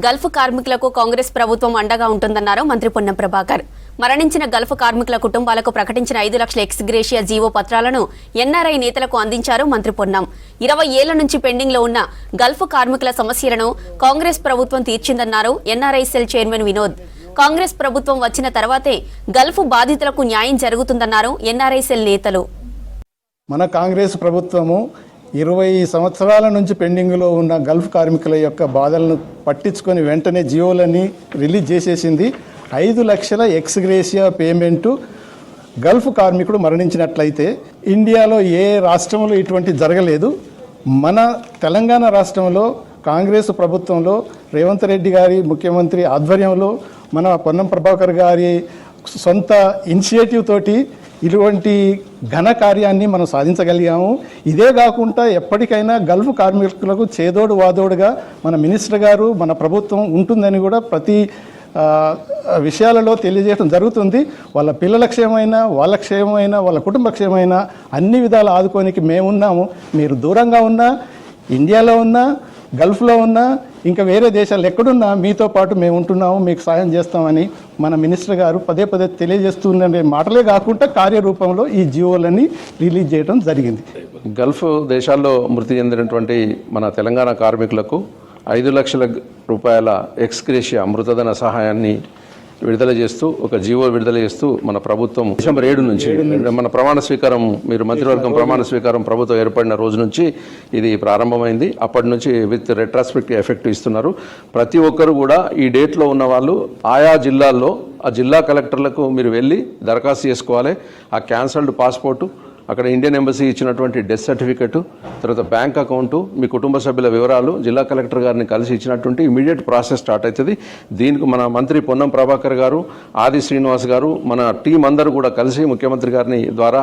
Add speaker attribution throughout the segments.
Speaker 1: Gulf కార్మికులకు కాంగ్రెస్ ప్రభుత్వం అండగా ఉంటుందన్నారు మంత్రి పొన్నం ప్రభాకర్. మరణించిన గల్ఫ్ కార్మికుల కుటుంబాలకు ప్రకటించిన 5 లక్షల ఎక్స్గ్రేషియా జీవో పత్రాలను ఎన్ఆర్ఐ నేతలకు అందించారు మంత్రి పొన్నం. 20 ఏళ్ల నుంచి పెండింగ్ లో ఉన్న గల్ఫ్ కార్మికుల సమస్యలను కాంగ్రెస్ ప్రభుత్వం తీర్చిందన్నారు NRI cell chairman Vinod. Congress ప్రభుత్వం వచ్చిన తర్వాతే గల్ఫ్ బాధితులకు న్యాయం జరుగుతుందన్నారు ఎన్ఆర్ఐ సెల్ నేతలు.
Speaker 2: మన కాంగ్రెస్ ప్రభుత్వము 20 సంవత్సరాల నుంచి పెండింగ్లో ఉన్న గల్ఫ్ కార్మికుల యొక్క బాధలను పట్టించుకొని వెంటనే జియోలని రిలీజ్ చేసేసింది. 5 లక్షల ఎక్స్గ్రేషియా పేమెంటు గల్ఫ్ కార్మికుడు మరణించినట్లయితే ఇండియాలో ఏ రాష్ట్రంలో ఇటువంటి జరగలేదు. మన తెలంగాణ రాష్ట్రంలో కాంగ్రెస్ ప్రభుత్వంలో రేవంత్ రెడ్డి గారి ముఖ్యమంత్రి ఆధ్వర్యంలో మన పొన్నం ప్రభాకర్ గారి సొంత ఇనిషియేటివ్ తోటి ఇటువంటి ఘన కార్యాన్ని మనం సాధించగలిగాము. ఇదే కాకుండా ఎప్పటికైనా గల్ఫ్ కార్మికులకు చేదోడు వాదోడుగా మన మినిస్టర్ గారు మన ప్రభుత్వం ఉంటుందని కూడా ప్రతి విషయాలలో తెలియజేయడం జరుగుతుంది. వాళ్ళ పిల్లల క్షేమైనా, వాళ్ళ క్షేమైనా, వాళ్ళ కుటుంబ క్షేమైనా అన్ని విధాలు ఆదుకోనికి మేమున్నాము. మీరు దూరంగా ఉన్నా, ఇండియాలో ఉన్నా, గల్ఫ్లో ఉన్నా, ఇంకా వేరే దేశాలు ఎక్కడున్నా మీతో పాటు మేము ఉంటున్నాము, మీకు సాయం చేస్తామని మన మినిస్టర్ గారు పదే పదే తెలియజేస్తున్న మాటలే కాకుండా కార్యరూపంలో ఈ జియోలని రిలీజ్ చేయడం జరిగింది.
Speaker 3: గల్ఫ్ దేశాల్లో మృతి చెందినటువంటి మన తెలంగాణ కార్మికులకు 5 లక్షల రూపాయల ఎక్స్గ్రేషియా మృతధన సహాయాన్ని విడుదల చేస్తూ ఒక జీవో విడుదల చేస్తూ మన ప్రభుత్వం డిసెంబర్ 7 నుంచి మన ప్రమాణ స్వీకారం, మీరు మంత్రివర్గం ప్రమాణ స్వీకారం ప్రభుత్వం ఏర్పడిన రోజు నుంచి ఇది ప్రారంభమైంది. అప్పటి నుంచి విత్ రెట్రాస్పెక్టివ్ ఎఫెక్ట్ ఇస్తున్నారు. ప్రతి ఒక్కరు కూడా ఈ డేట్లో ఉన్న వాళ్ళు ఆయా జిల్లాల్లో ఆ జిల్లా కలెక్టర్లకు మీరు వెళ్ళి దరఖాస్తు చేసుకోవాలి. ఆ క్యాన్సల్డ్ పాస్పోర్టు, అక్కడ ఇండియన్ ఎంబసీ ఇచ్చినటువంటి డెత్ సర్టిఫికెట్, తర్వాత బ్యాంక్ అకౌంటు, మీ కుటుంబ సభ్యుల వివరాలు జిల్లా కలెక్టర్ గారిని కలిసి ఇచ్చినటువంటి ఇమీడియట్ ప్రాసెస్ స్టార్ట్ అవుతుంది. దీనికి మన మంత్రి పొన్నం ప్రభాకర్ గారు, ఆది శ్రీనివాస్ గారు, మన టీం అందరూ కూడా కలిసి ముఖ్యమంత్రి గారిని ద్వారా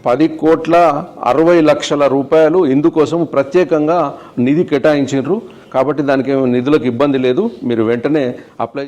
Speaker 3: 10,60,00,000 రూపాయలు ఇందుకోసం ప్రత్యేకంగా నిధి కేటాయించారు. కాబట్టి దానికి నిధులకు ఇబ్బంది లేదు. మీరు వెంటనే అప్లై